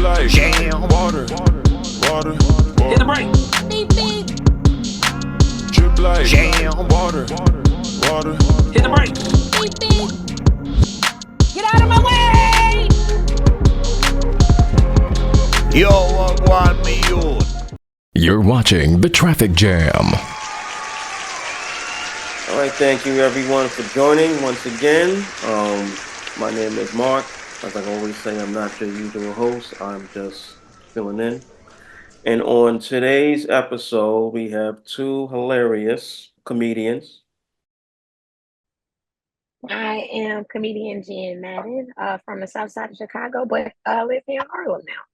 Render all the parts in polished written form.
like jam, water, water, water. Hit the brake. Beep, beep. Drip like jam, water, water. Hit the brake. Beep, beep. Get out of my way! Yo, what want me youth? You're watching The Traffic Jam. All right, thank you everyone for joining once again. My name is Mark. As I always say, I'm not your usual host. I'm just filling in. And on today's episode, we have two hilarious comedians. I am comedian Jen Madden from the south side of Chicago, but live here in Harlem now.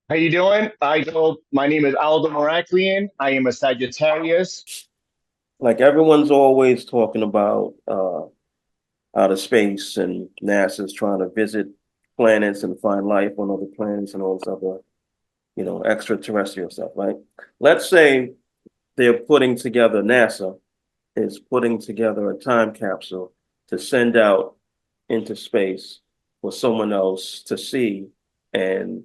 How you doing? My name is Aldo Maraclian. I am a Sagittarius. Like everyone's always talking about outer space, and NASA's trying to visit planets and find life on other planets and all this other, extraterrestrial stuff, right? Let's say NASA is putting together a time capsule to send out into space for someone else to see and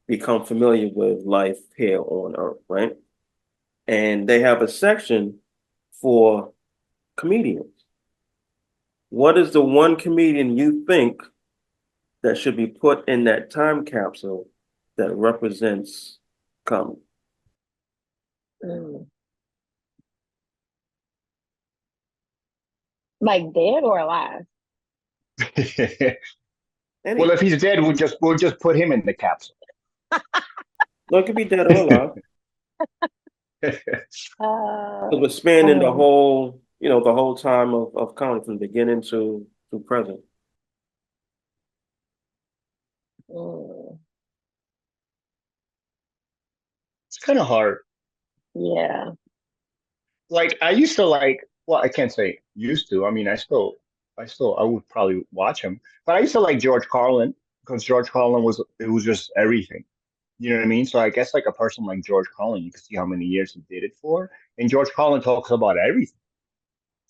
become familiar with life here on Earth, right? And they have a section for comedians. What is the one comedian you think that should be put in that time capsule that represents comedy? Like dead or alive? Well, if he's dead, we'll just put him in the capsule. No, it could be dead or alive. So we're spanning the whole time of comedy from beginning to present. It's kind of hard. Yeah. Like I used to well, I can't say used to. I mean, I would probably watch him, but I used to like George Carlin because George Carlin was just everything. You know what I mean? So I guess like a person like George Carlin, you can see how many years he did it for. And George Carlin talks about everything.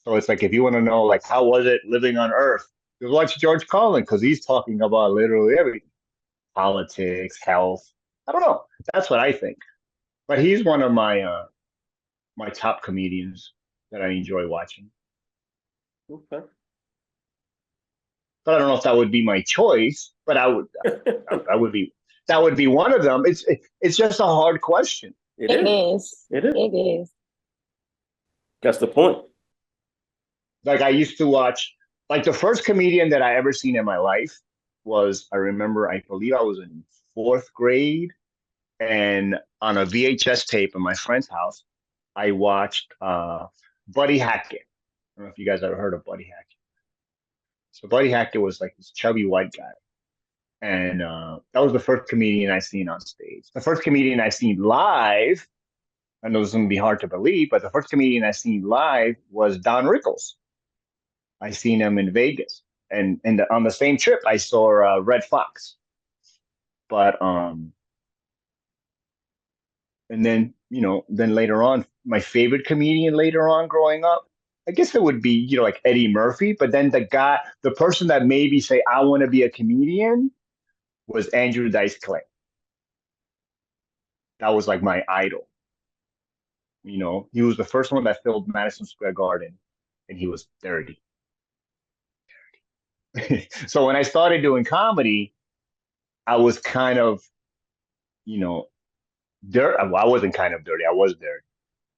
So it's like if you want to know like how was it living on Earth, just watch George Carlin because he's talking about literally everything. Politics, health. I don't know. That's what I think. But he's one of my top comedians that I enjoy watching. Okay. But I don't know if that would be my choice, but I would that would be one of them. It's just a hard question. It is. It is. It is. That's the point. Like I used to watch, like the first comedian that I ever seen in my life was, I believe I was in fourth grade, and on a VHS tape in my friend's house, I watched Buddy Hackett. I don't know if you guys ever heard of Buddy Hackett. So Buddy Hackett was like this chubby white guy. And that was the first comedian I seen on stage. The first comedian I seen live, I know this is going to be hard to believe, but the first comedian I seen live was Don Rickles. I seen him in Vegas. And on the same trip, I saw Red Fox. But, and then, then later on, my favorite comedian later on growing up, I guess it would be, like Eddie Murphy. But then the person that made me say, I want to be a comedian was Andrew Dice Clay. That was like my idol. He was the first one that filled Madison Square Garden, and he was 30. So when I started doing comedy, I was kind of, dirt. I wasn't kind of dirty. I was dirty.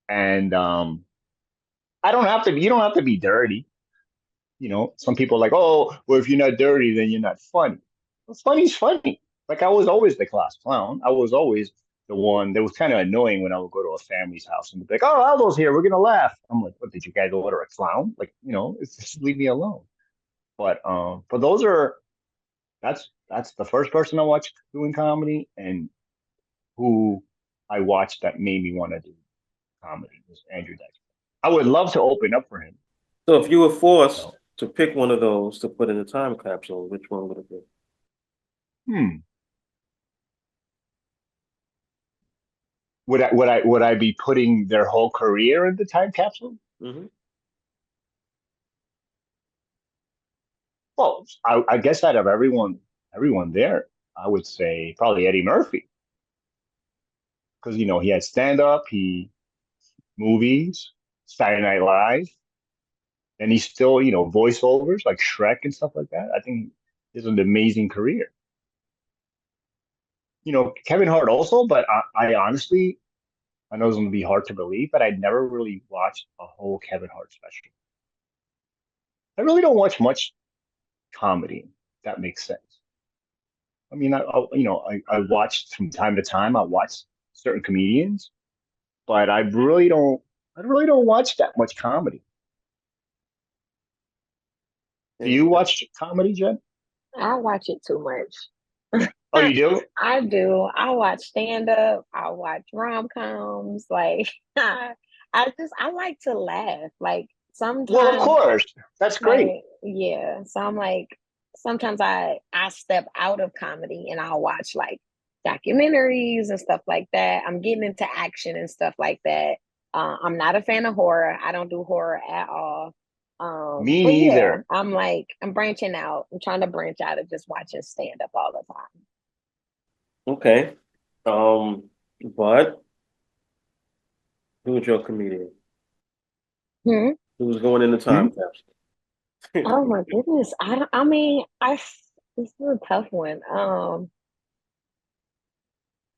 And you don't have to be dirty. Some people are like, oh, well, if you're not dirty, then you're not funny. Well, funny's funny. Like I was always the class clown. I was always the one that was kind of annoying when I would go to a family's house and be like, oh, Aldo's here. We're going to laugh. I'm like, what, did you guys order a clown? Like, it's just leave me alone. But that's the first person I watched doing comedy and who I watched that made me want to do comedy was Andrew Dice. I would love to open up for him. So if you were forced to pick one of those to put in a time capsule, which one would it be? Would I be putting their whole career in the time capsule? Mm-hmm. Well, I guess out of everyone there, I would say probably Eddie Murphy, because he had stand up, he movies, Saturday Night Live, and he's still voiceovers like Shrek and stuff like that. I think it's an amazing career. Kevin Hart also, but I honestly, I know it's going to be hard to believe, but I never really watched a whole Kevin Hart special. I really don't watch much comedy. If that makes sense. I mean, I watch from time to time. I watch certain comedians, but I really don't watch that much comedy. Do you watch comedy, Jen? I watch it too much. Oh, you do? I do. I watch stand up. I watch rom-coms. Like I like to laugh. Like Well, of sometimes, course. That's great. like yeah. So I'm like sometimes I step out of comedy and I'll watch like documentaries and stuff like that. I'm getting into action and stuff like that. I'm not a fan of horror. I don't do horror at all. Me But yeah, neither. I'm branching out. I'm trying to branch out of just watching stand up all the time. Okay. But who's your comedian? Hmm? Who's going in the Hmm? time capsule? Oh my goodness. I mean, this is a tough one.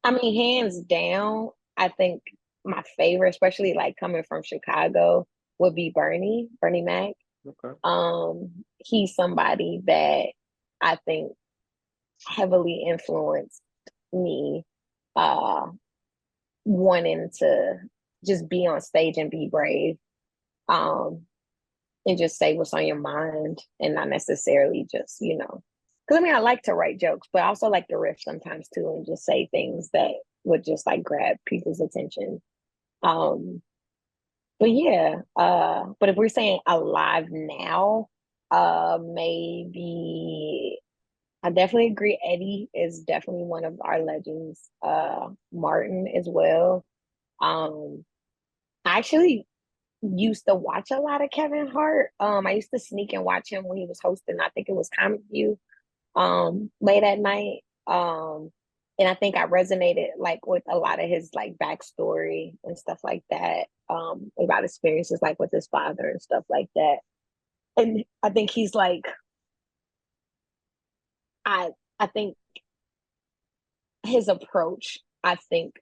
I mean, hands down, I think my favorite, especially like coming from Chicago, would be Bernie Mac. Okay. He's somebody that I think heavily influenced me, uh, wanting to just be on stage and be brave. Um, and just say what's on your mind and not necessarily just, because I mean, I like to write jokes, but I also like to riff sometimes too and just say things that would just like grab people's attention. Um, but yeah, but if we're saying alive now, maybe I definitely agree. Eddie is definitely one of our legends. Martin as well. Um, I actually used to watch a lot of Kevin Hart. I used to sneak and watch him when he was hosting. I think it was Comic View, late at night. And I think I resonated like with a lot of his like backstory and stuff like that. About experiences like with his father and stuff like that. And I think he's like I I think his approach, I think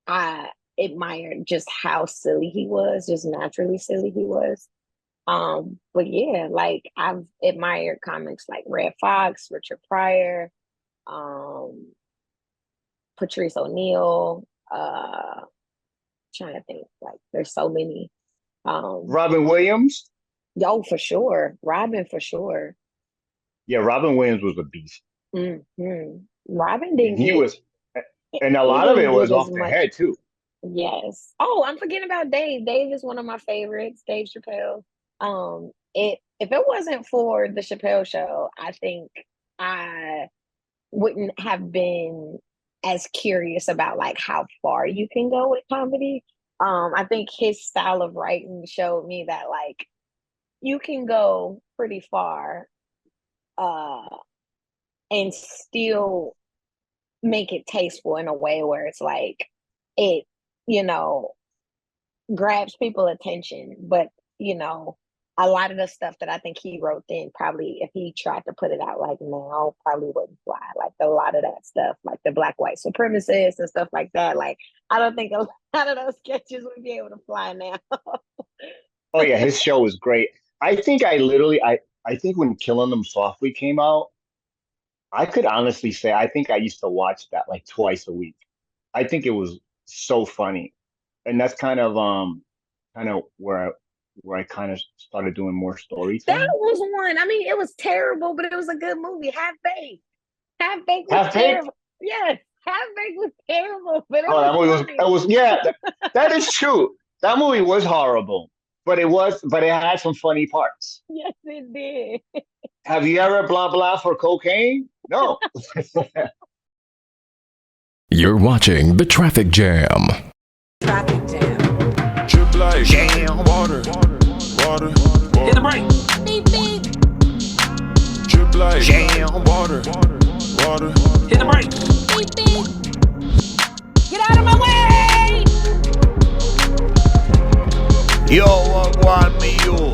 I admired just how silly he was, just naturally silly he was. But yeah, like I've admired comics like Red Fox, Richard Pryor, um, Patrice O'Neill, trying to think, like there's so many. Um, Robin Williams? yo, for sure. Robin for sure. Yeah, Robin Williams was a beast. Robin And he was, and a he lot of it didn't was get as off the much. head too. Yes. Oh, I'm forgetting about Dave. Dave is one of my favorites, Dave Chappelle. It if it wasn't for the Chappelle show, I think I wouldn't have been as curious about like how far you can go with comedy. I think his style of writing showed me that like you can go pretty far uh and still make it tasteful in a way where it's like it, you know, grabs people attention, but you know, a lot of the stuff that I think he wrote then probably if he tried to put it out like now probably wouldn't fly. Like a lot of that stuff, like the black white supremacists and stuff like that. Like I don't think a lot of those sketches would be able to fly now. Oh yeah, his show was great. I think I think when Killing Them Softly came out, I could honestly say I think I used to watch that like twice a week. I think it was so funny. And that's kind of where I kind of started doing more That storytelling. was one. I mean, it was terrible, but it was a good movie. Half Baked. Half Baked was Half Baked? terrible. Yes, Half Baked was terrible, but it Oh, was that movie was funny. that was yeah, that is true. That movie was horrible, but it had some funny parts. Yes, it did. Have you ever blah blah for cocaine? No. You're watching The Traffic Jam. Traffic jam. Drip like Jam. water, water, Hit the water. brake. Beep beep. Drip like Jam. water, water. Hit the brake. Beep, beep. Get out of my way! Yo, what want me youth?